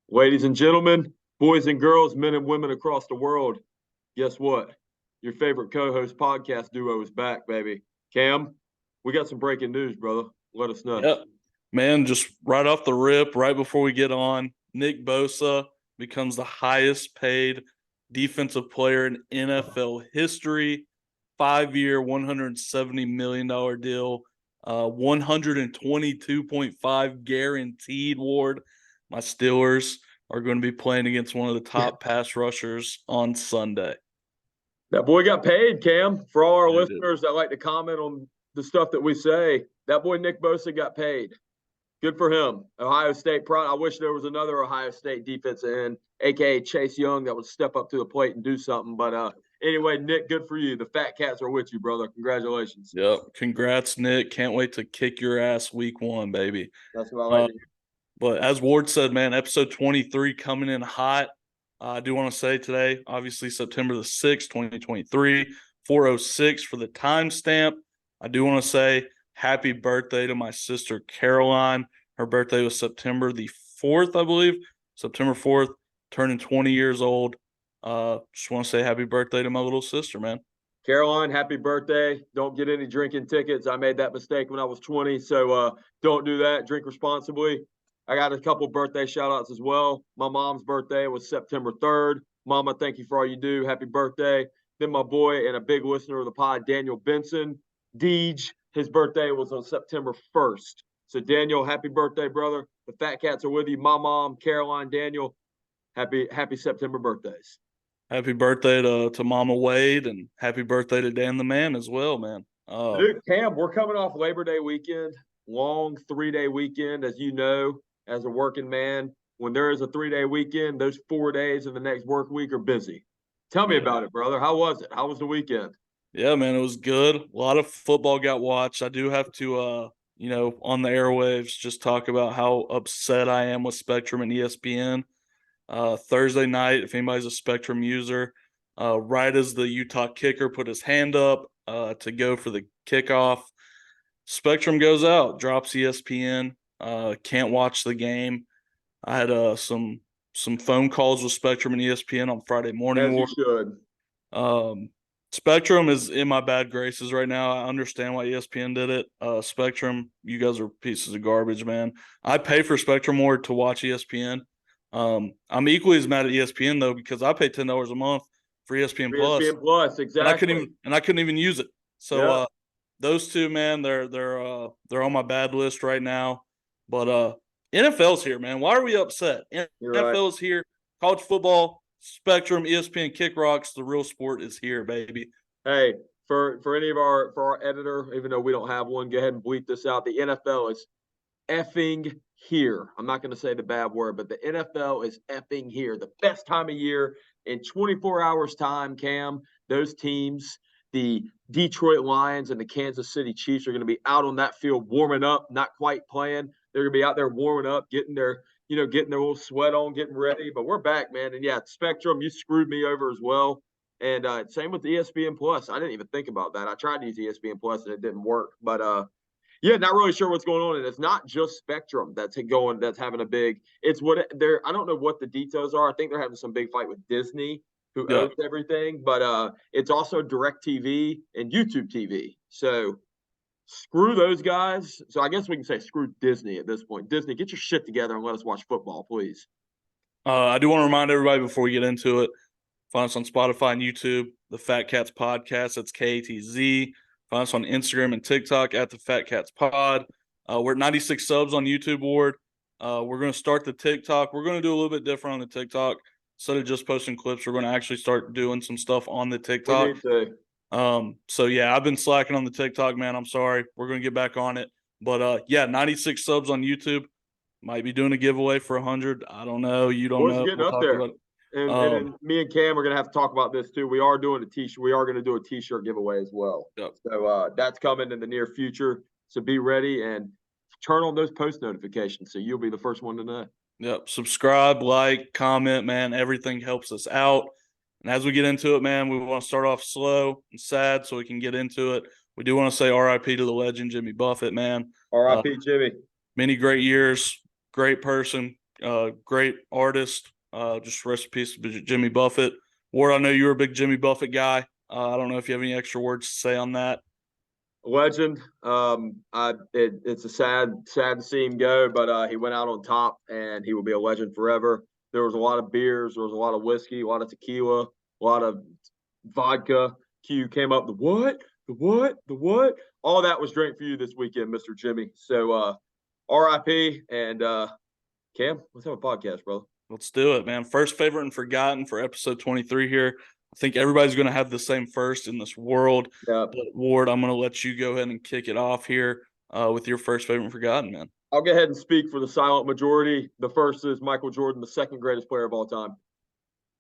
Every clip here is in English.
Ladies and gentlemen, boys and girls, men and women across the world, guess what? Your favorite co-host podcast duo is back, baby. Cam, we got some breaking news, brother. Let us know. Yep. Man, just right off the rip, right before we get on, Nick Bosa becomes the highest paid defensive player in NFL history. 5-year, $170 million deal, 122.5 guaranteed, Ward. My Steelers are going to be playing against one of the top pass rushers on Sunday. That boy got paid, Cam. For all our Yeah, listeners that like to comment on the stuff that we say, that boy Nick Bosa got paid. Good for him. Ohio State proud. I wish there was another Ohio State defensive end, a.k.a. Chase Young, that would step up to the plate and do something. But anyway, Nick, good for you. The Fat Katz are with you, brother. Congratulations. Yep. Congrats, Nick. Can't wait to kick your ass week 1, baby. That's what I like to hear. But as Ward said, man, episode 23 coming in hot. I do want to say today, obviously September the 6th, 2023, 4:06 for the timestamp. I do want to say happy birthday to my sister Caroline. Her birthday was September the 4th, I believe. September 4th, turning 20 years old. Just want to say happy birthday to my little sister, man. Caroline, happy birthday. Don't get any drinking tickets. I made that mistake when I was 20, so don't do that. Drink responsibly. I got a couple birthday shout-outs as well. My mom's birthday was September 3rd. Mama, thank you for all you do. Happy birthday. Then my boy and a big listener of the pod, Daniel Benson, Deej, his birthday was on September 1st. So, Daniel, happy birthday, brother. The Fat Katz are with you. My mom, Caroline, Daniel, happy September birthdays. Happy birthday to Mama Wade, and happy birthday to Dan the Man as well, man. Dude, Cam, we're coming off Labor Day weekend, long 3-day weekend, as you know, as a working man. When there is a 3-day weekend, those 4 days of the next work week are busy. Tell me about it, brother. How was it? How was the weekend? Yeah, man, it was good. A lot of football got watched. I do have to, on the airwaves, just talk about how upset I am with Spectrum and ESPN. Thursday night, if anybody's a Spectrum user, right as the Utah kicker put his hand up to go for the kickoff, Spectrum goes out, drops ESPN, can't watch the game. I had some phone calls with Spectrum and ESPN on Friday morning. As you should. Spectrum is in my bad graces right now. I understand why ESPN did it. Spectrum, you guys are pieces of garbage, man. I pay for Spectrum more to watch ESPN. I'm equally as mad at ESPN though, because I pay $10 a month for ESPN Plus. ESPN Plus, exactly. And I couldn't even use it. So those two, man, they're on my bad list right now. But NFL's here, man. Why are we upset? NFL is here. College football, Spectrum, ESPN, Kick Rocks. The real sport is here, baby. Hey, for our editor, even though we don't have one, go ahead and bleep this out. The NFL is effing here. I'm not going to say the bad word, but the NFL is effing here. The best time of year. In 24 hours time, Cam, those teams, the Detroit Lions and the Kansas City Chiefs, are going to be out on that field warming up, not quite playing. They're going to be out there warming up, getting their little sweat on, getting ready. But we're back, man. And yeah, Spectrum, you screwed me over as well. And same with ESPN Plus. I didn't even think about that. I tried to use ESPN Plus and it didn't work. But yeah, not really sure what's going on. And it's not just Spectrum that's having a big. It's what they're. I don't know what the details are. I think they're having some big fight with Disney, who owns everything. But it's also DirecTV and YouTube TV. So screw those guys. So I guess we can say screw Disney at this point. Disney, get your shit together and let us watch football, please. I do want to remind everybody before we get into it, find us on Spotify and YouTube, the Fat Katz Podcast. That's KATZ. Find us on Instagram and TikTok at the Fat Katz Pod. We're at 96 subs on YouTube, Ward. We're going to start the TikTok. We're going to do a little bit different on the TikTok. Instead of just posting clips, we're going to actually start doing some stuff on the TikTok. We need to. So yeah, I've been slacking on the TikTok, man. I'm sorry. We're going to get back on it. But yeah, 96 subs on YouTube. Might be doing a giveaway for 100. I don't know. You don't know. Getting up there. And me and Cam are going to have to talk about this too. We are doing a t-shirt. We are going to do a t-shirt giveaway as well. Yep. So that's coming in the near future. So be ready and turn on those post notifications so you'll be the first one to know. Yep. Subscribe, like, comment, man. Everything helps us out. And as we get into it, man, we want to start off slow and sad so we can get into it. We do want to say RIP to the legend, Jimmy Buffett, man. RIP, Jimmy. Many great years, great person, great artist. Just rest in peace to Jimmy Buffett. Ward, I know you were a big Jimmy Buffett guy. I don't know if you have any extra words to say on that. Legend. It's a sad to see him go, but he went out on top, and he will be a legend forever. There was a lot of beers, there was a lot of whiskey, a lot of tequila, a lot of vodka. Q came up, the what? All that was drank for you this weekend, Mr. Jimmy. So RIP, and Cam, let's have a podcast, brother. Let's do it, man. First favorite and forgotten for episode 23 here. I think everybody's going to have the same first in this world. Yeah. But Ward, I'm going to let you go ahead and kick it off here with your first favorite and forgotten, man. I'll go ahead and speak for the silent majority. The first is Michael Jordan, the second greatest player of all time.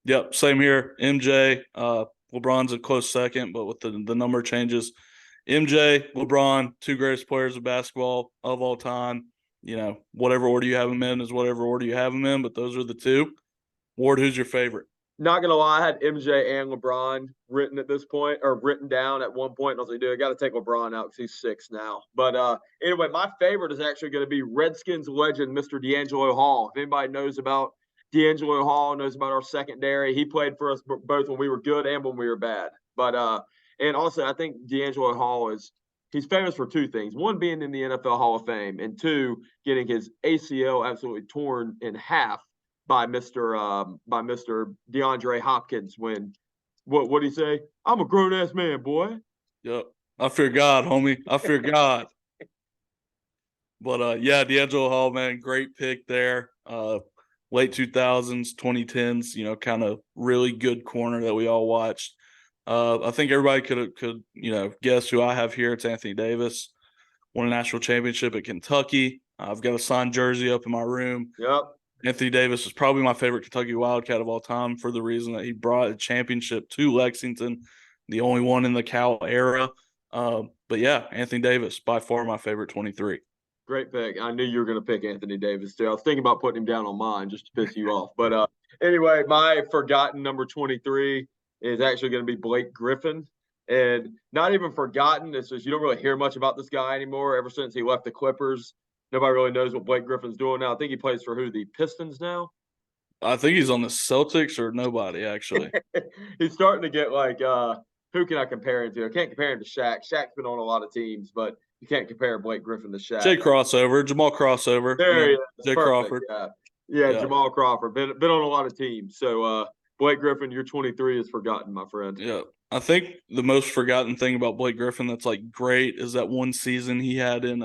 Yep, same here. MJ, LeBron's a close second, but with the number changes, MJ, LeBron, two greatest players of basketball of all time. You know, whatever order you have them in is whatever order you have them in, but those are the two. Ward, who's your favorite? Not gonna lie, I had MJ and LeBron written at this point, or written down at one point. And I was like, dude, I got to take LeBron out because he's 6 now. But anyway, my favorite is actually going to be Redskins legend, Mr. D'Angelo Hall. If anybody knows about D'Angelo Hall, knows about our secondary, he played for us both when we were good and when we were bad. But and also, I think D'Angelo Hall he's famous for 2 things. One, being in the NFL Hall of Fame, and 2, getting his ACL absolutely torn in half by Mr. DeAndre Hopkins when what did he say? I'm a grown ass man, boy. Yep. I fear God, homie. I fear God. But yeah, D'Angelo Hall, man, great pick there. Late 2000s, 2010s, you know, kind of really good corner that we all watched. I think everybody could guess who I have here. It's Anthony Davis. Won a national championship at Kentucky. I've got a signed jersey up in my room. Yep. Anthony Davis is probably my favorite Kentucky Wildcat of all time for the reason that he brought a championship to Lexington, the only one in the Cal era. But yeah, Anthony Davis, by far my favorite 23. Great pick. I knew you were going to pick Anthony Davis too. I was thinking about putting him down on mine just to piss you off. But anyway, my forgotten number 23 is actually going to be Blake Griffin. And not even forgotten. It's just you don't really hear much about this guy anymore ever since he left the Clippers. Nobody really knows what Blake Griffin's doing now. I think he plays for who? The Pistons now? I think he's on the Celtics or nobody, actually. He's starting to get like, who can I compare him to? I can't compare him to Shaq. Shaq's been on a lot of teams, but you can't compare Blake Griffin to Shaq. Jamal Crossover. There he is. Jay Perfect. Crawford. Yeah, Jamal Crawford. Been on a lot of teams. So, Blake Griffin, your 23 is forgotten, my friend. Yeah. I think the most forgotten thing about Blake Griffin that's like great is that one season he had in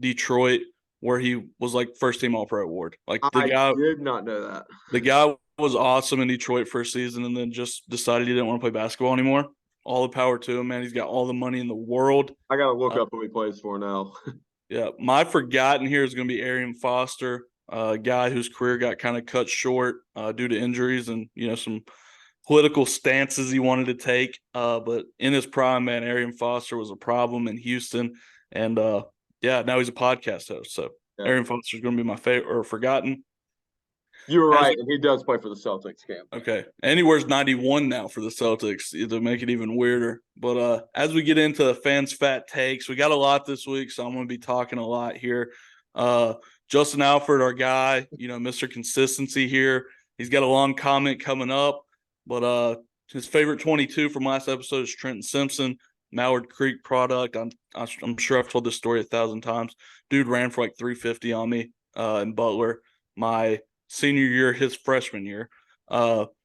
Detroit where he was like first team All-Pro award. Like I did not know that. The guy was awesome in Detroit first season and then just decided he didn't want to play basketball anymore. All the power to him, man. He's got all the money in the world. I got to look up who he plays for now. Yeah. My forgotten here is going to be Arian Foster, a guy whose career got kind of cut short due to injuries and, some political stances he wanted to take. But in his prime, man, Arian Foster was a problem in Houston. And, now he's a podcast host. So Arian Foster is going to be my favorite or forgotten. You were right, and he does play for the Celtics, Cam. Okay. And he wears 91 now for the Celtics to make it even weirder. But as we get into the fans' fat takes, we got a lot this week, so I'm going to be talking a lot here. Justin Alford, our guy, Mr. Consistency here. He's got a long comment coming up. But his favorite 22 from last episode is Trenton Simpson, Mallard Creek product. I'm sure I've told this story 1,000 times. Dude ran for like 350 on me in Butler my senior year, his freshman year.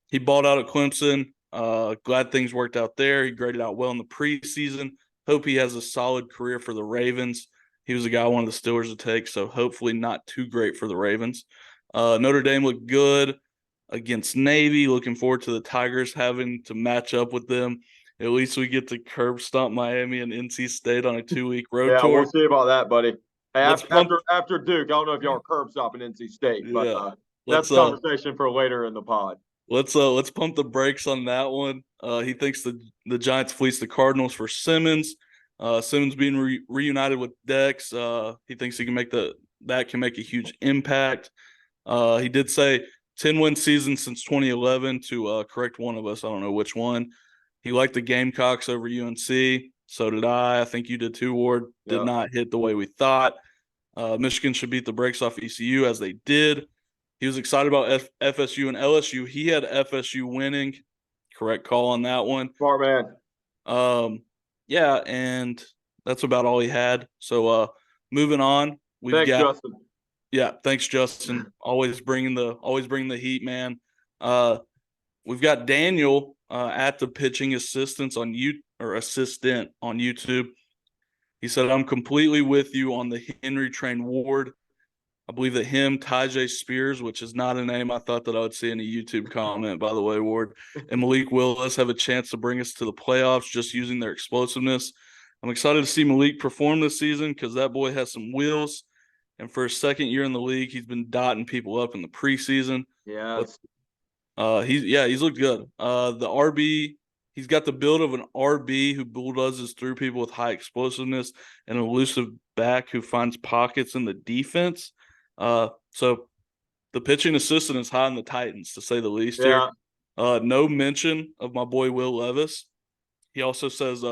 He balled out at Clemson. Glad things worked out there. He graded out well in the preseason. Hope he has a solid career for the Ravens. He was a guy I wanted the Steelers to take, so hopefully not too great for the Ravens. Notre Dame looked good against Navy. Looking forward to the Tigers having to match up with them. At least we get to curb stomp Miami and NC State on a 2-week road tour. Yeah, we'll see about that, buddy. Hey, after Duke, I don't know if y'all are curb stopping NC State, but that's a conversation for later in the pod. Let's pump the brakes on that one. He thinks the Giants fleeced the Cardinals for Simmons. Simmons being reunited with Dex. He thinks he can make a huge impact. He did say 10-win season since 2011 to correct one of us. I don't know which one. He liked the Gamecocks over UNC. So did I. I think you did too, Ward. Did not hit the way we thought. Michigan should beat the brakes off ECU as they did. He was excited about FSU and LSU. He had FSU winning. Correct call on that one. Smart man. Yeah, and that's about all he had. So moving on, Thanks, Justin. Yeah, thanks, Justin. Always bringing the heat, man. We've got Daniel at the pitching assistant on YouTube. He said, "I'm completely with you on the Henry Train Ward. I believe that him, Tajay Spears, which is not a name I thought that I would see in a YouTube comment, by the way, Ward, and Malik Willis have a chance to bring us to the playoffs just using their explosiveness. I'm excited to see Malik perform this season because that boy has some wheels. And for his second year in the league, he's been dotting people up in the preseason. Yes. He's looked good. The RB, he's got the build of an RB who bulldozes through people with high explosiveness and an elusive back who finds pockets in the defense. So the pitching assistant is high in the Titans, to say the least here. No mention of my boy Will Levis. He also says,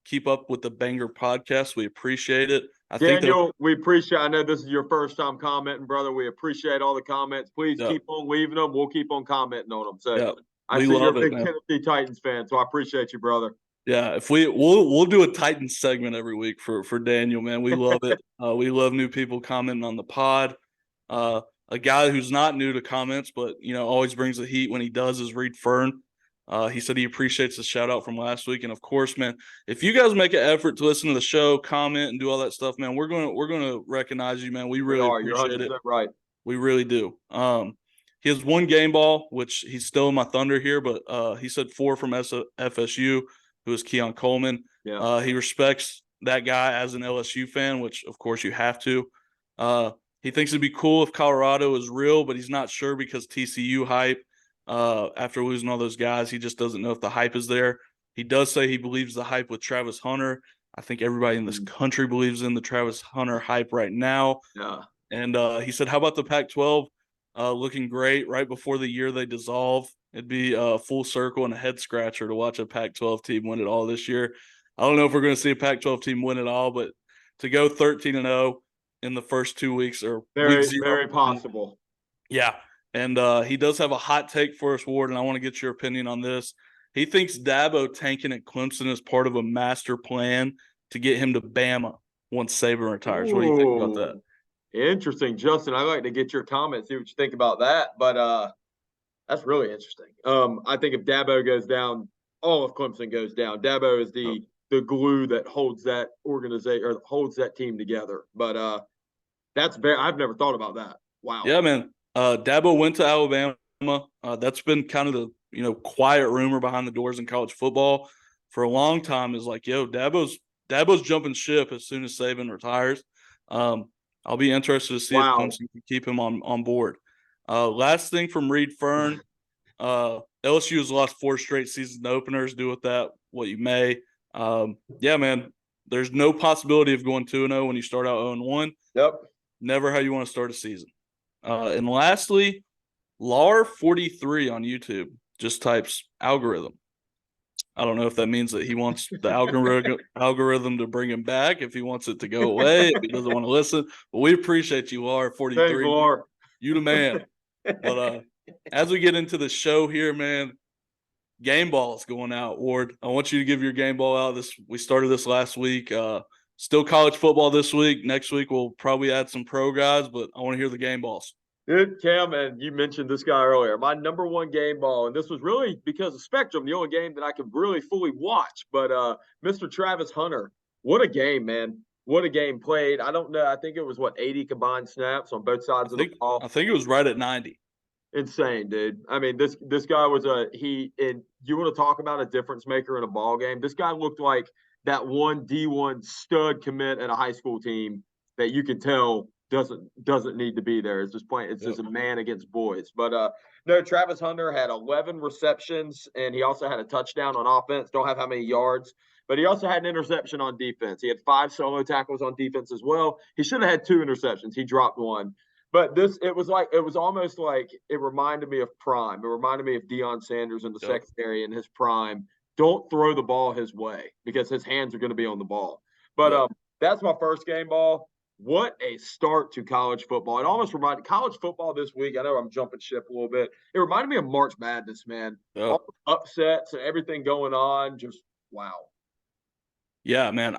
keep up with the Banger podcast. We appreciate it. Daniel, we appreciate. I know this is your first time commenting, brother. We appreciate all the comments. Please keep on leaving them. We'll keep on commenting on them. So I see you're a big Tennessee Titans fan, so I appreciate you, brother. Yeah, if we'll do a Titans segment every week for Daniel, man. We love it. We love new people commenting on the pod. A guy who's not new to comments, but always brings the heat when he does is Reed Fern. He said he appreciates the shout out from last week, and of course, man, if you guys make an effort to listen to the show, comment, and do all that stuff, man, we're gonna recognize you, man. We really appreciate it. Right. We really do. He has one game ball, which he's still in my thunder here, but he said 4 from FSU, who is Keon Coleman. Yeah. He respects that guy as an LSU fan, which of course you have to. He thinks it'd be cool if Colorado is real, but he's not sure because TCU hype. After losing all those guys, he just doesn't know if the hype is there. He does say he believes the hype with Travis Hunter. I think everybody in this country believes in the Travis Hunter hype right now. Yeah. And he said, how about the Pac-12 looking great right before the year they dissolve? It'd be a full circle and a head scratcher to watch a Pac-12 team win it all this year. I don't know if we're going to see a Pac-12 team win it all, but to go 13-0 in the first 2 weeks or very possible. Yeah. And he does have a hot take for us, Ward, and I want to get your opinion on this. He thinks Dabo tanking at Clemson is part of a master plan to get him to Bama once Saban retires. What do you think about that? Interesting, Justin. I'd like to get your comments, see what you think about that. But that's really interesting. I think if Dabo goes down, all of Clemson goes down. Dabo is the glue that holds that organization or holds that team together. But I've never thought about that. Wow. Yeah, man. Dabo went to Alabama. That's been kind of the quiet rumor behind the doors in college football for a long time. Is like, Dabo's jumping ship as soon as Saban retires. I'll be interested to see if Clemson can keep him on board. Last thing from Reed Fern, LSU has lost 4 straight season openers. Do with that what you may. Yeah, man. There's no possibility of going 2-0 when you start out 0-1. Yep. Never how you want to start a season. And lastly, Lar43 on YouTube just types algorithm. I don't know if that means that he wants the algorithm to bring him back, if he wants it to go away, if he doesn't want to listen. But we appreciate you, Lar43. Thanks, Lar. You the man. But as we get into the show here, man, game ball is going out, Ward. I want you to give your game ball out. We started this last week. Still college football this week. Next week we'll probably add some pro guys, but I want to hear the game balls. Good, Cam, and you mentioned this guy earlier. My number one game ball, and this was really because of Spectrum, the only game that I could really fully watch. But Mr. Travis Hunter, what a game, man. What a game played. I don't know. I think it was, 80 combined snaps on both sides of the ball? I think it was right at 90. Insane, dude. I mean, this guy was you want to talk about a difference maker in a ball game? This guy looked like that one D1 stud commit at a high school team that you could tell doesn't need to be there. It's just playing. It's just a man against boys. But no, Travis Hunter had 11 receptions, and he also had a touchdown on offense. Don't have how many yards, but he also had an interception on defense. He had 5 solo tackles on defense as well. He should have had 2 interceptions. He dropped 1. But it was almost like it reminded me of prime. It reminded me of Deion Sanders in the secondary in his prime. Don't throw the ball his way because his hands are going to be on the ball. But that's my first game ball. What a start to college football. It almost reminded college football this week. I know I'm jumping ship a little bit. It reminded me of March Madness, man. Yeah. All the upsets and everything going on. Just wow. Yeah, man.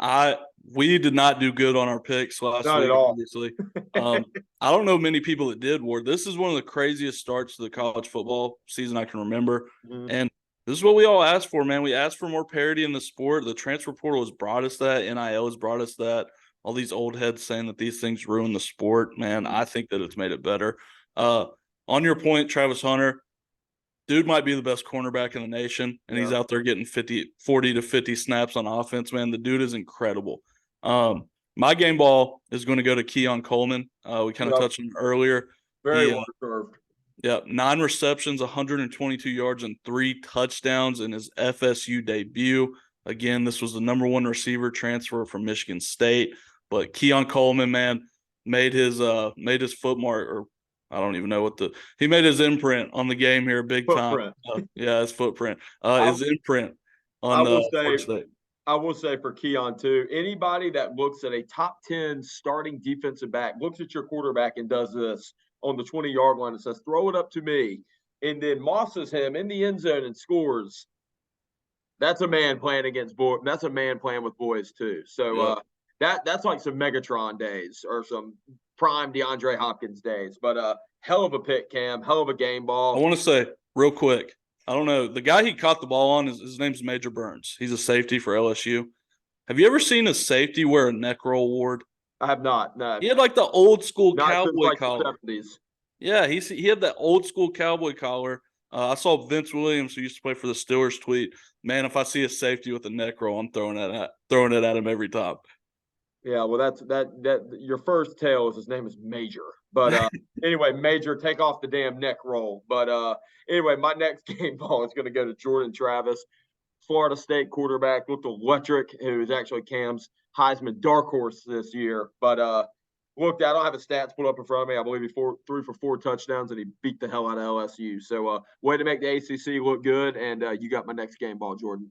We did not do good on our picks last Not at week, all. obviously. I don't know many people that did, Ward. This is one of the craziest starts to the college football season I can remember. Mhm. And this is what we all asked for, man. We asked for more parity in the sport. The transfer portal has brought us that. NIL has brought us that. All these old heads saying that these things ruin the sport, man. I think that it's made it better. On your point, Travis Hunter, dude might be the best cornerback in the nation, and he's out there getting 40 to 50 snaps on offense, man. The dude is incredible. My game ball is going to go to Keon Coleman. We kind of touched on him earlier. Very well deserved. 9 receptions, 122 yards, and 3 touchdowns in his FSU debut. Again, this was the number 1 receiver transfer from Michigan State. But Keon Coleman, man, made his footmark, or I don't even know he made his imprint on the game here big time. His footprint. His imprint on Florida State. I will say for Keon too, anybody that looks at a top 10 starting defensive back, looks at your quarterback and does this on the 20-yard line and says, throw it up to me, and then mosses him in the end zone and scores, that's a man playing against boys. That's a man playing with boys too. So that's like some Megatron days or some prime DeAndre Hopkins days. But hell of a pick, Cam. Hell of a game ball. I want to say real quick, I don't know. The guy he caught the ball on, his name's Major Burns. He's a safety for LSU. Have you ever seen a safety wear a neck roll, Ward? I have not. No. He had like the old school Not cowboy like collar. The 70s. Yeah, he had that old school cowboy collar. I saw Vince Williams, who used to play for the Steelers, tweet, "Man, if I see a safety with a neck roll, I'm throwing it at him every time." Yeah, well, that your first tale is his name is Major. But anyway, Major, take off the damn neck roll. But anyway, my next game ball is going to go to Jordan Travis, Florida State quarterback, looked electric, who is actually Cam's Heisman dark horse this year. But look, I don't have his stats put up in front of me. I believe he threw for 4 touchdowns, and he beat the hell out of LSU. So way to make the ACC look good, and you got my next game ball, Jordan.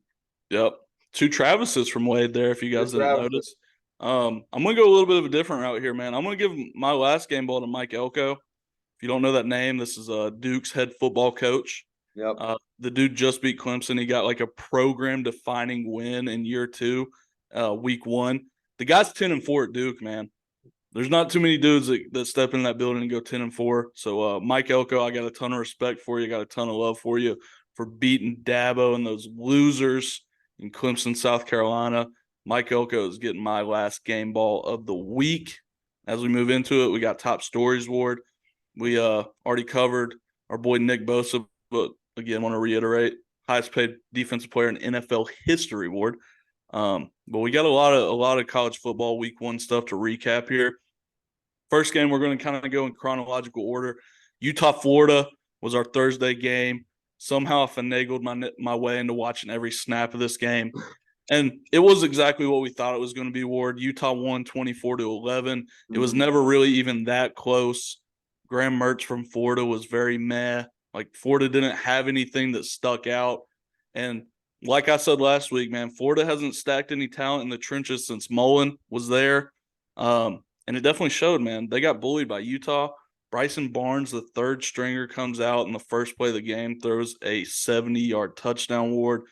Yep. 2 Travises from Wade there, if you guys didn't notice. I'm going to go a little bit of a different route here, man. I'm going to give my last game ball to Mike Elko. If you don't know that name, this is Duke's head football coach. Yep. The dude just beat Clemson. He got like a program-defining win in year 2, week 1. The guy's 10-4 at Duke, man. There's not too many dudes that step in that building and go 10-4. So, Mike Elko, I got a ton of respect for you. Got a ton of love for you for beating Dabo and those losers in Clemson, South Carolina. Mike Elko is getting my last game ball of the week. As we move into it, we got top stories, Ward. We already covered our boy Nick Bosa, but again, want to reiterate, highest paid defensive player in NFL history, Ward. But we got a lot of college football week 1 stuff to recap here. First game, we're going to kind of go in chronological order. Utah, Florida was our Thursday game. Somehow I finagled my way into watching every snap of this game. And it was exactly what we thought it was going to be, Ward. Utah won 24-11. It was never really even that close. Graham Mertz from Florida was very meh. Like, Florida didn't have anything that stuck out. And like I said last week, man, Florida hasn't stacked any talent in the trenches since Mullen was there. And it definitely showed, man. They got bullied by Utah. Bryson Barnes, the 3rd stringer, comes out in the first play of the game, throws a 70-yard touchdown, Ward.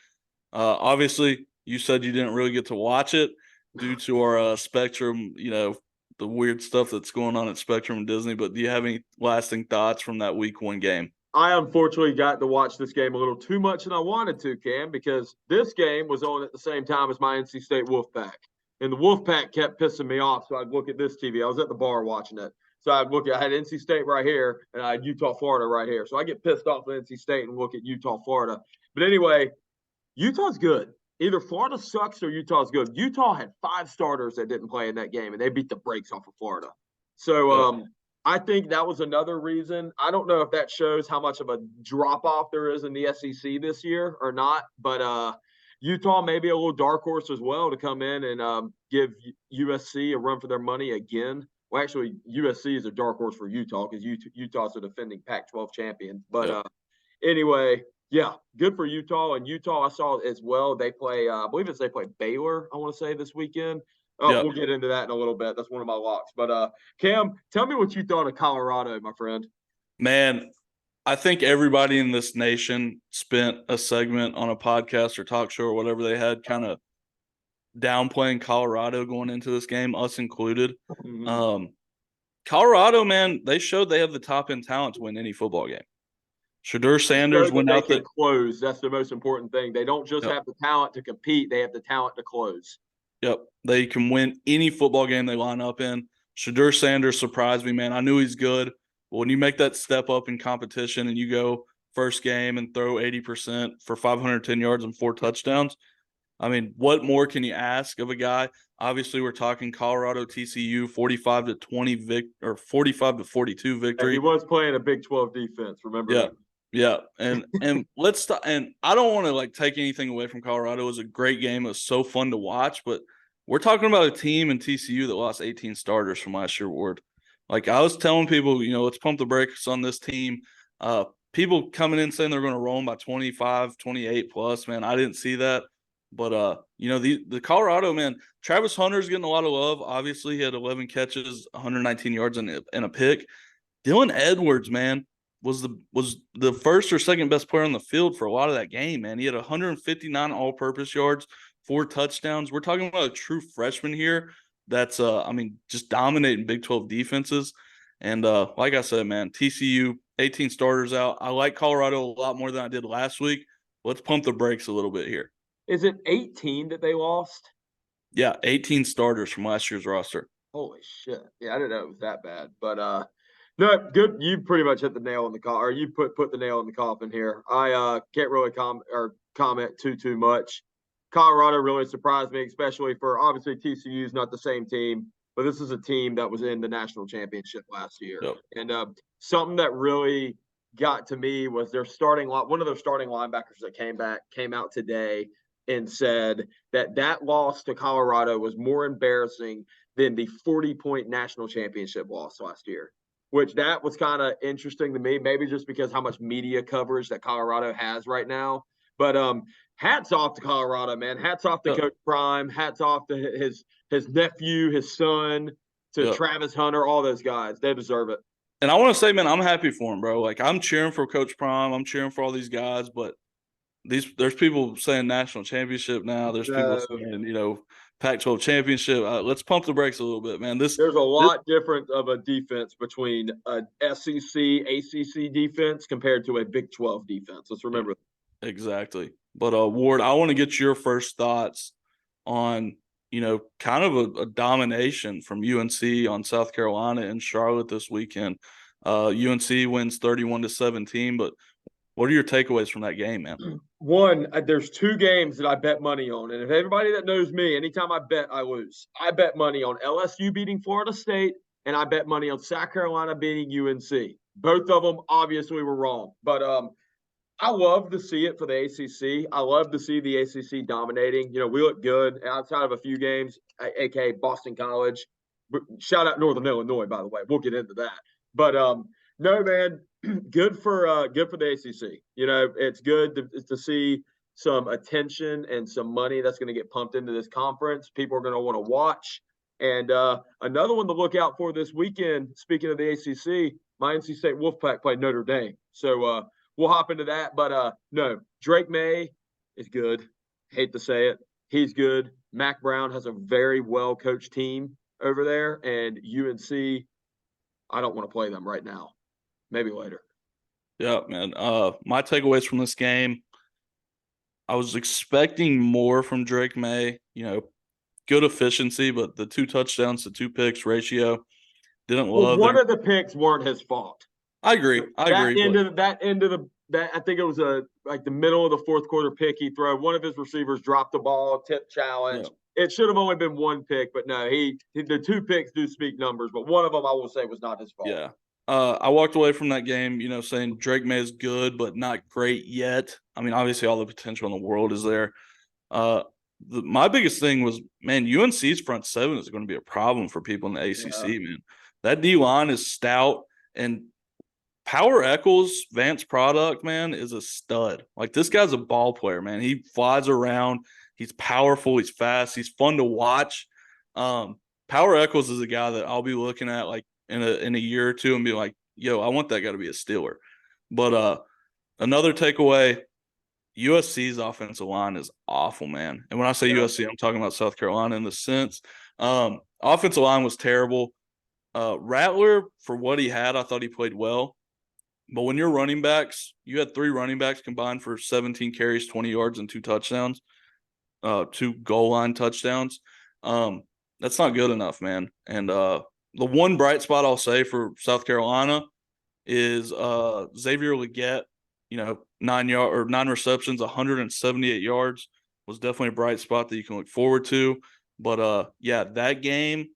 Obviously, you said you didn't really get to watch it due to our Spectrum, the weird stuff that's going on at Spectrum and Disney. But do you have any lasting thoughts from that week 1 game? I unfortunately got to watch this game a little too much than I wanted to, Cam, because this game was on at the same time as my NC State Wolfpack. And the Wolfpack kept pissing me off, so I'd look at this TV. I was at the bar watching it. So I had NC State right here, and I had Utah, Florida right here. So I get pissed off at NC State and look at Utah, Florida. But anyway, Utah's good. Either Florida sucks or Utah's good. Utah had 5 starters that didn't play in that game, and they beat the brakes off of Florida. So I think that was another reason. I don't know if that shows how much of a drop-off there is in the SEC this year or not, but Utah may be a little dark horse as well to come in and give USC a run for their money again. Well, actually, USC is a dark horse for Utah because Utah's a defending Pac-12 champion. But anyway, yeah, good for Utah. And Utah, I saw as well, they play, I believe they play Baylor, I want to say, this weekend. Oh, Yep. we'll get into that in a little bit. That's one of my locks. But Cam, tell me what you thought of Colorado, my friend. Man, I think everybody in this nation spent a segment on a podcast or talk show or whatever they had kind of downplaying Colorado going into this game, us included. Mm-hmm. Colorado, man, they showed they have the top end talent to win any football game. Shedeur Sanders went out there. Close. That's the most important thing. They don't just have the talent to compete; they have the talent to close. Yep, they can win any football game they line up in. Shedeur Sanders surprised me, man. I knew he's good, but when you make that step up in competition and you go first game and throw 80% for 510 yards and 4 touchdowns, I mean, what more can you ask of a guy? Obviously, we're talking Colorado TCU 45-20 or 45-42 victory. And he was playing a Big 12 defense. Remember that? Yeah, and let's and I don't want to like take anything away from Colorado. It was a great game. It was so fun to watch, but we're talking about a team in TCU that lost 18 starters from last year, Ward. Like I was telling people, let's pump the brakes on this team. People coming in saying they're going to roll them by 25, 28 plus, man. I didn't see that. But the Colorado, man, Travis Hunter's getting a lot of love. Obviously, he had 11 catches, 119 yards and a pick. Dylan Edwards, man, was the first or second best player on the field for a lot of that game, man. He had 159 all-purpose yards, 4 touchdowns. We're talking about a true freshman here that's just dominating Big 12 defenses. And like I said, man, TCU 18 starters out. I like Colorado a lot more than I did last week. Let's pump the brakes a little bit here. Is it 18 that they lost? Yeah, 18 starters from last year's roster. Holy shit. Yeah, I didn't know it was that bad. But no, good. You pretty much hit the nail in the coffin, or you put the nail in the coffin here. I can't really comment too much. Colorado really surprised me, especially for obviously TCU is not the same team, but this is a team that was in the national championship last year. Yep. And something that really got to me was one of their starting linebackers that came out today and said that loss to Colorado was more embarrassing than the 40-point national championship loss last year, which that was kind of interesting to me, maybe just because how much media coverage that Colorado has right now. But hats off to Colorado, man. Hats off to Coach Prime. Hats off to his nephew, his son, to Travis Hunter, all those guys. They deserve it. And I want to say, man, I'm happy for him, bro. Like, I'm cheering for Coach Prime. I'm cheering for all these guys, but there's people saying national championship now. There's people saying, Pac-12 championship. Let's pump the brakes a little bit, man. There's a lot different of a defense between a SEC, ACC defense compared to a Big 12 defense. Let's remember that. Exactly. But Ward, I want to get your first thoughts on, kind of a domination from UNC on South Carolina and Charlotte this weekend. UNC wins 31-17, but what are your takeaways from that game, man? One, there's 2 games that I bet money on. And if everybody that knows me, anytime I bet, I lose. I bet money on LSU beating Florida State, and I bet money on South Carolina beating UNC. Both of them obviously were wrong. But I love to see it for the ACC. I love to see the ACC dominating. We look good outside of a few games, aka Boston College. Shout out Northern Illinois, by the way. We'll get into that. But no, man, good for the ACC. It's good to see some attention and some money that's going to get pumped into this conference. People are going to want to watch. And another one to look out for this weekend, speaking of the ACC, my NC State Wolfpack played Notre Dame. So we'll hop into that. But no, Drake May is good. Hate to say it. He's good. Mac Brown has a very well-coached team over there. And UNC, I don't want to play them right now. Maybe later. Yeah, man. My takeaways from this game, I was expecting more from Drake May. Good efficiency, but the 2 touchdowns to 2 picks ratio didn't love. One of the picks weren't his fault. I agree. I think it was the middle of the 4th quarter pick he threw. One of his receivers dropped the ball, tip challenge. Yeah. It should have only been 1 pick, but no, the 2 picks do speak numbers, but one of them I will say was not his fault. Yeah. I walked away from that game, saying Drake May is good, but not great yet. I mean, obviously all the potential in the world is there. My biggest thing was, man, UNC's front 7 is going to be a problem for people in the ACC, man. That D-line is stout, and Power Eccles, Vance product, man, is a stud. Like, this guy's a ball player, man. He flies around. He's powerful. He's fast. He's fun to watch. Power Echols is a guy that I'll be looking at like in a year or two and be like, yo, I want that guy to be a Steeler. But another takeaway, USC's offensive line is awful, man. And when I say USC, I'm talking about South Carolina in the sense. Offensive line was terrible. Rattler, for what he had, I thought he played well. But when you're running backs, you had 3 running backs combined for 17 carries, 20 yards, and 2 touchdowns, 2 goal line touchdowns. That's not good enough, man. And the one bright spot I'll say for South Carolina is Xavier Legette, 9 receptions, 178 yards was definitely a bright spot that you can look forward to. But that game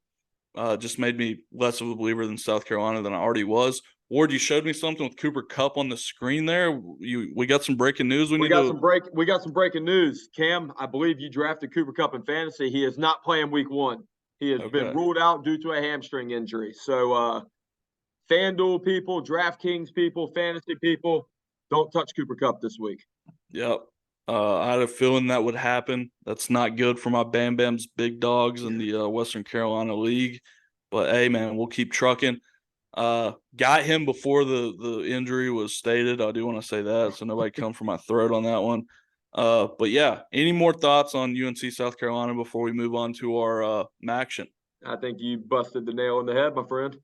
just made me less of a believer than South Carolina than I already was. Ward, you showed me something with Cooper Kupp on the screen there. We got some breaking news. We got some breaking news. Cam, I believe you drafted Cooper Kupp in fantasy. He is not playing week 1. He has been ruled out due to a hamstring injury. So FanDuel people, DraftKings people, fantasy people, don't touch Cooper Kupp this week. Yep. I had a feeling that would happen. That's not good for my Bam Bam's big dogs in the Western Carolina League. But, hey, man, we'll keep trucking. Got him before the injury was stated. I do want to say that, so nobody come for my throat on that one. But, yeah, any more thoughts on UNC South Carolina before we move on to our action? I think you busted the nail on the head, my friend.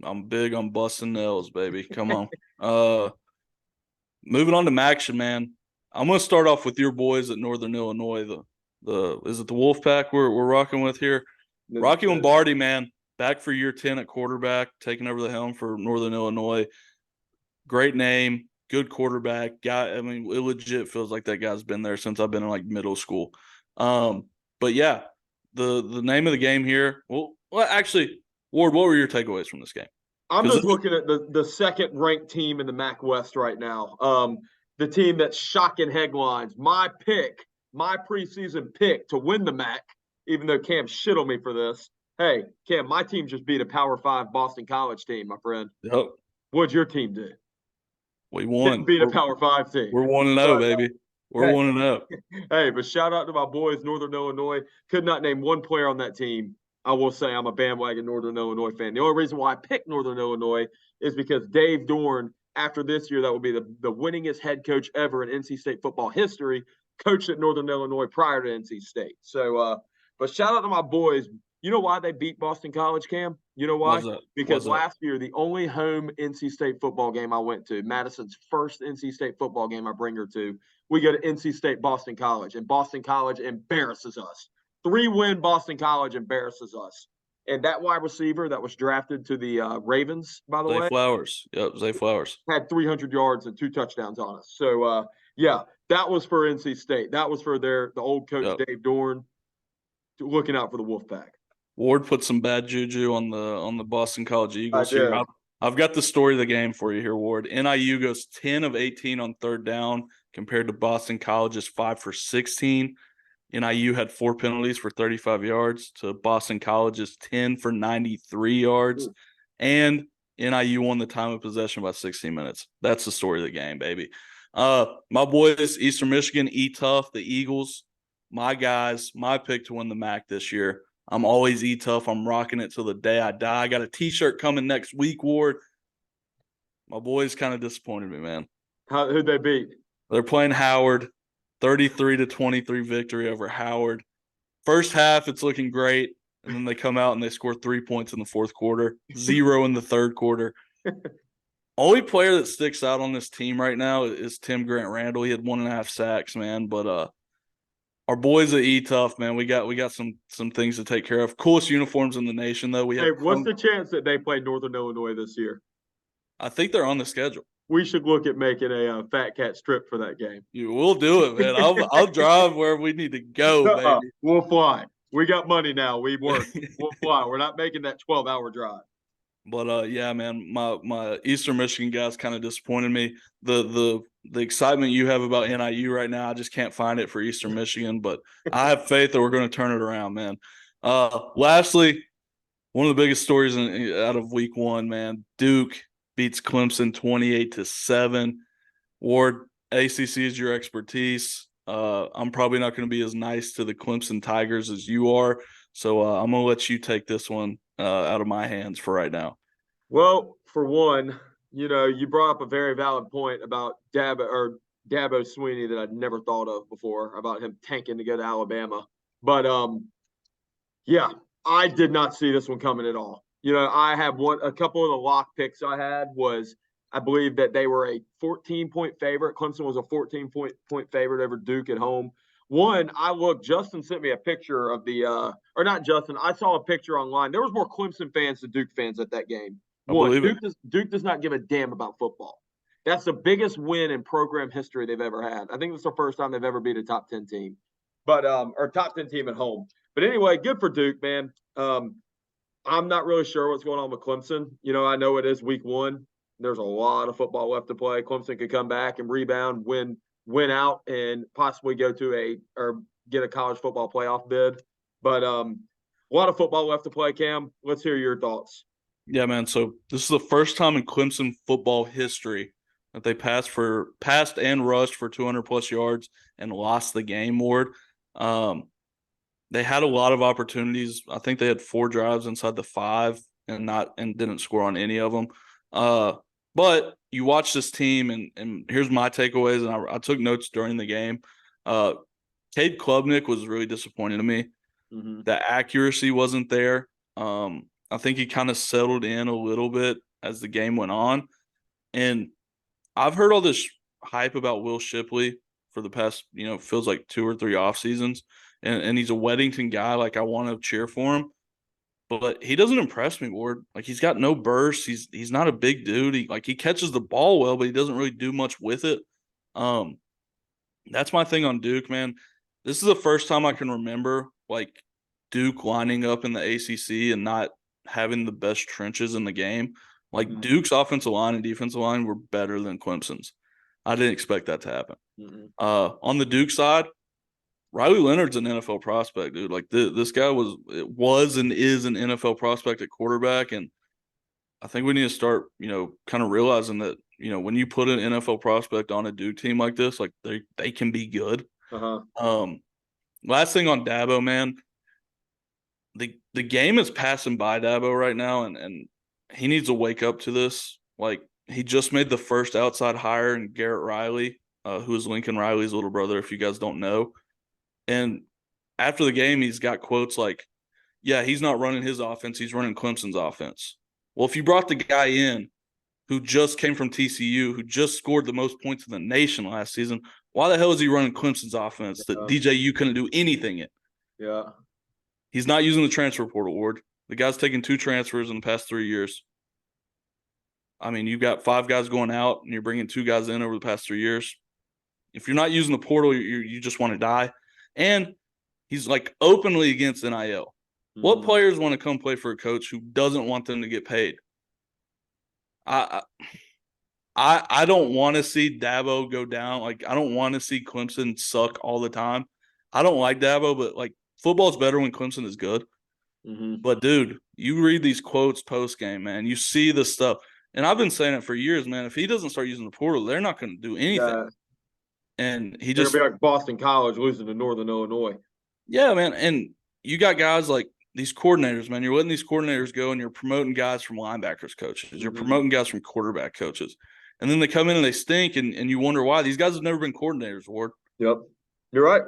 I'm big on busting nails, baby. Come on. Moving on to action, man. I'm going to start off with your boys at Northern Illinois. Is it the Wolfpack we're rocking with here? Rocky Lombardi, man, back for year 10 at quarterback, taking over the helm for Northern Illinois. Great name, good quarterback. Guy, I mean, it legit feels like that guy's been there since I've been in like middle school. But yeah, the name of the game here. Well, actually, Ward, what were your takeaways from this game? I'm just looking at the second-ranked team in the MAC West right now. The team that's shocking headlines. My preseason pick to win the MAC, even though Cam shit on me for this. Hey, Cam, my team just beat a Power 5 Boston College team, my friend. Yep. What'd your team do? We won. Didn't beat a Power 5 team. We're 1-0, baby. We're 1-0. Hey, but shout out to my boys, Northern Illinois. Could not name one player on that team. I will say I'm a bandwagon Northern Illinois fan. The only reason why I picked Northern Illinois is because Dave Dorn, after this year, that will be the winningest head coach ever in NC State football history, coached at Northern Illinois prior to NC State. So, but shout out to my boys. You know why they beat Boston College, Cam? You know why? Because last year, the only home NC State football game I went to, Madison's first NC State football game I bring her to, we go to NC State Boston College, and Boston College embarrasses us. 3-win Boston College embarrasses us. And that wide receiver that was drafted to the Ravens, by the way. Zay Flowers. Yep, Zay Flowers. Had 300 yards and 2 touchdowns on us. So, that was for NC State. That was for the old coach, Dave Dorn, looking out for the Wolfpack. Ward put some bad juju on the Boston College Eagles here. I've got the story of the game for you here, Ward. NIU goes 10 of 18 on third down compared to Boston College's 5 for 16. NIU had 4 penalties for 35 yards to Boston College's 10 for 93 yards. And NIU won the time of possession by 16 minutes. That's the story of the game, baby. My boys, Eastern Michigan, E-Tough, the Eagles, my guys, my pick to win the MAC this year. I'm always E-Tough. I'm rocking it till the day I die. I got a T-shirt coming next week, Ward. My boys kind of disappointed me, man. Who'd they beat? They're playing Howard. 33-23 victory over Howard. First half, it's looking great. And then they come out and they score 3 points in the fourth quarter, 0 in the third quarter. Only player that sticks out on this team right now is Tim Grant Randall. He had 1.5 sacks, man. But our boys at E-Tough, man, we got some things to take care of. Coolest uniforms in the nation, though. What's the chance that they play Northern Illinois this year? I think they're on the schedule. We should look at making a Fat Katz trip for that game. We'll do it, man. I'll drive where we need to go, baby. We'll fly. We got money now. We work. We'll fly. We're not making that 12-hour drive. But yeah, man, my Eastern Michigan guys kind of disappointed me. The excitement you have about NIU right now, I just can't find it for Eastern Michigan. But I have faith that we're going to turn it around, man. Lastly, one of the biggest stories out of week 1, man, Duke beats Clemson 28-7. Ward, ACC is your expertise. I'm probably not going to be as nice to the Clemson Tigers as you are. So I'm going to let you take this one out of my hands for right now. Well, for one, you brought up a very valid point about Dabo Swinney that I'd never thought of before about him tanking to go to Alabama. But yeah, I did not see this one coming at all. I have a couple of the lock picks I had was I believe that they were a 14-point favorite. Clemson was a 14-point favorite over Duke at home. One, Justin sent me a picture of or not Justin, I saw a picture online. There was more Clemson fans than Duke fans at that game. One, Duke does not give a damn about football. That's the biggest win in program history they've ever had. I think it's the first time they've ever beat a top 10 team, or top 10 team at home. But anyway, good for Duke, man. I'm not really sure what's going on with Clemson. I know it is week 1. There's a lot of football left to play. Clemson could come back and rebound, win out, and possibly go to get a college football playoff bid. But a lot of football left to play, Cam. Let's hear your thoughts. Yeah, man. So this is the first time in Clemson football history that they passed and rushed for 200+ yards and lost the game, Ward. They had a lot of opportunities. I think they had 4 drives inside the 5 and didn't score on any of them. But you watch this team, and here's my takeaways, and I took notes during the game. Cade Klubnik was really disappointing to me. Mm-hmm. The accuracy wasn't there. I think he kind of settled in a little bit as the game went on. And I've heard all this hype about Will Shipley for the past, feels like 2 or 3 off seasons. And he's a Weddington guy. Like, I want to cheer for him. But he doesn't impress me, Ward. Like, he's got no burst. He's not a big dude. He catches the ball well, but he doesn't really do much with it. That's my thing on Duke, man. This is the first time I can remember, Duke lining up in the ACC and not having the best trenches in the game. Mm-hmm. Duke's offensive line and defensive line were better than Clemson's. I didn't expect that to happen. Mm-hmm. On the Duke side, Riley Leonard's an NFL prospect, dude. This guy was and is an NFL prospect at quarterback, and I think we need to start, kind of realizing that, when you put an NFL prospect on a Duke team like this, they can be good. Uh-huh. Last thing on Dabo, man, the game is passing by Dabo right now, and he needs to wake up to this. He just made the first outside hire in Garrett Riley, who is Lincoln Riley's little brother, if you guys don't know. And after the game, he's got quotes like, yeah, he's not running his offense. He's running Clemson's offense. Well, if you brought the guy in who just came from TCU, who just scored the most points in the nation last season, why the hell is he running Clemson's offense that DJU couldn't do anything in? Yeah. He's not using the transfer portal, Ward. The guy's taken 2 transfers in the past 3 years. I mean, you've got 5 guys going out, and you're bringing 2 guys in over the past 3 years. If you're not using the portal, you just want to die. And he's openly against NIL. Mm-hmm. What players want to come play for a coach who doesn't want them to get paid? I don't want to see Dabo go down. I don't want to see Clemson suck all the time. I don't like Dabo, but football's better when Clemson is good. Mm-hmm. But dude, you read these quotes post game, man. You see the stuff, and I've been saying it for years, man. If he doesn't start using the portal, they're not going to do anything. Yeah. And they're going to be like Boston College losing to Northern Illinois. Yeah, man. And you got guys like these coordinators, man. You're letting these coordinators go, and you're promoting guys from linebackers coaches. Mm-hmm. You're promoting guys from quarterback coaches. And then they come in and they stink, and you wonder why. These guys have never been coordinators, Ward. Yep. You're right.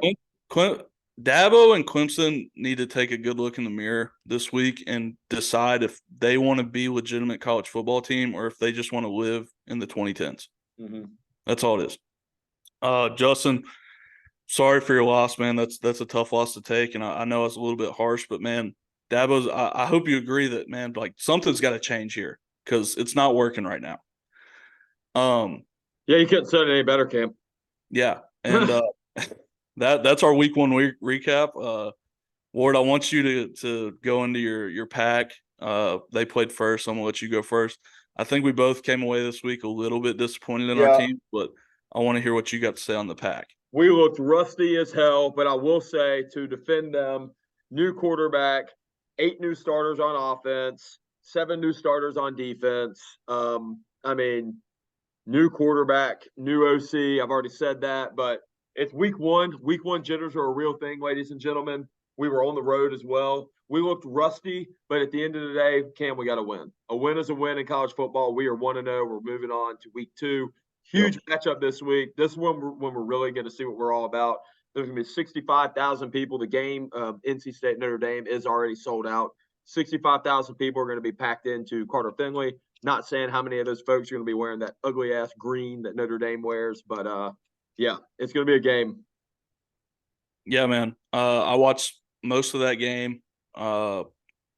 Dabo and Clemson need to take a good look in the mirror this week and decide if they want to be a legitimate college football team or if they just want to live in the 2010s. Mm-hmm. That's all it is. Justin, sorry for your loss, man. That's a tough loss to take, and I know it's a little bit harsh, but man, Dabo's. I hope you agree that, man, something's got to change here because it's not working right now. Yeah, you couldn't say it any better, Cam. Yeah, and that's our week 1 recap. Ward, I want you to go into your pack. They played first. I'm gonna let you go first. I think we both came away this week a little bit disappointed in our team, but I want to hear what you got to say on the pack. We looked rusty as hell, but I will say, to defend them, new quarterback, 8 new starters on offense, 7 new starters on defense. New quarterback, new OC. I've already said that, but it's week 1. Week 1 jitters are a real thing, ladies and gentlemen. We were on the road as well. We looked rusty, but at the end of the day, Cam, we got to win. A win is a win in college football. We are 1-0. We're moving on to week 2. Huge matchup this week. This is when we're really going to see what we're all about. There's going to be 65,000 people. The game, NC State Notre Dame, is already sold out. 65,000 people are going to be packed into Carter Finley. Not saying how many of those folks are going to be wearing that ugly ass green that Notre Dame wears, but yeah, it's going to be a game. Yeah, man. I watched most of that game.